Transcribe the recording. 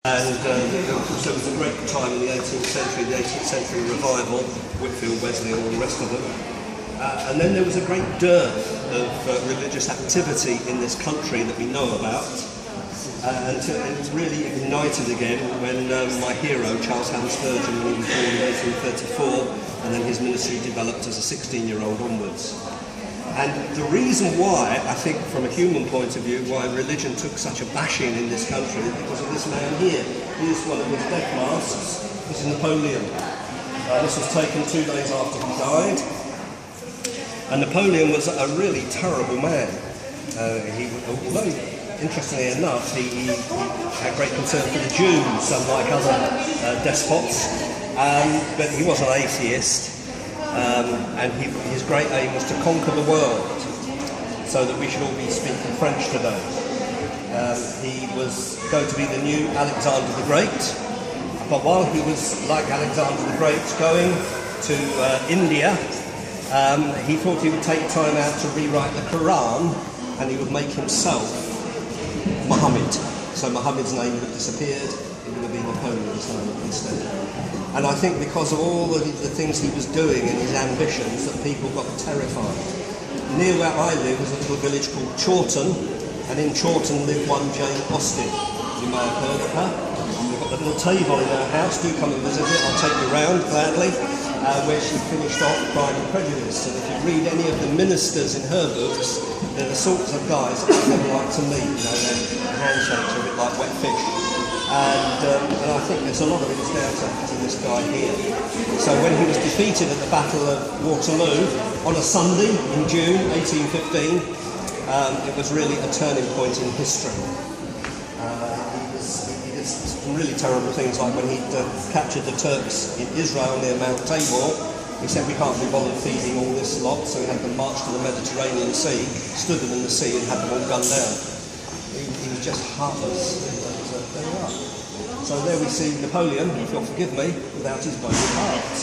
And there was a great time in the 18th century, the 18th century revival, Whitfield, Wesley and all the rest of them. And then there was a great dearth of religious activity in this country that we know about. And it was really ignited again when my hero, Charles Alex Bergin, when he was born in 1834, and then his ministry developed as a 16-year-old onwards. And the reason why, I think from a human point of view, why religion took such a bashing in this country is because of this man here. Here's one of his death masks. This is Napoleon. This was taken 2 days after he died. And Napoleon was a really terrible man. Although, interestingly enough, he had great concern for the Jews, unlike other despots. But he was an atheist. And his great aim was to conquer the world so that we should all be speaking French today. He was going to be the new Alexander the Great, but while he was, like Alexander the Great, going to India, he thought he would take time out to rewrite the Koran, and he would make himself Mohammed. So Mohammed's name would have disappeared, it would have been Napoleon's name instead. And I think because of all the things he was doing and his ambitions, that people got terrified. Near where I live is a little village called Chawton, and in Chawton lived one Jane Austen. You may have heard of her. We've got a little table in our house, do come and visit it, I'll take you round gladly, where she finished off Pride and Prejudice. And if you read any of the ministers in her books, they're the sorts of guys that I'd never like to meet. You know, their handshakes are a bit like wet fish. And I think there's a lot of it is down to this guy here. So when he was defeated at the Battle of Waterloo on a Sunday in June 1815, it was really a turning point in history. He did some really terrible things, like when he captured the Turks in Israel near Mount Tabor. He said, we can't be bothered feeding all this lot, so he had them march to the Mediterranean Sea, stood them in the sea and had them all gunned down. He was just heartless. There we are. So there we see Napoleon, if you'll forgive me, without his bony parts.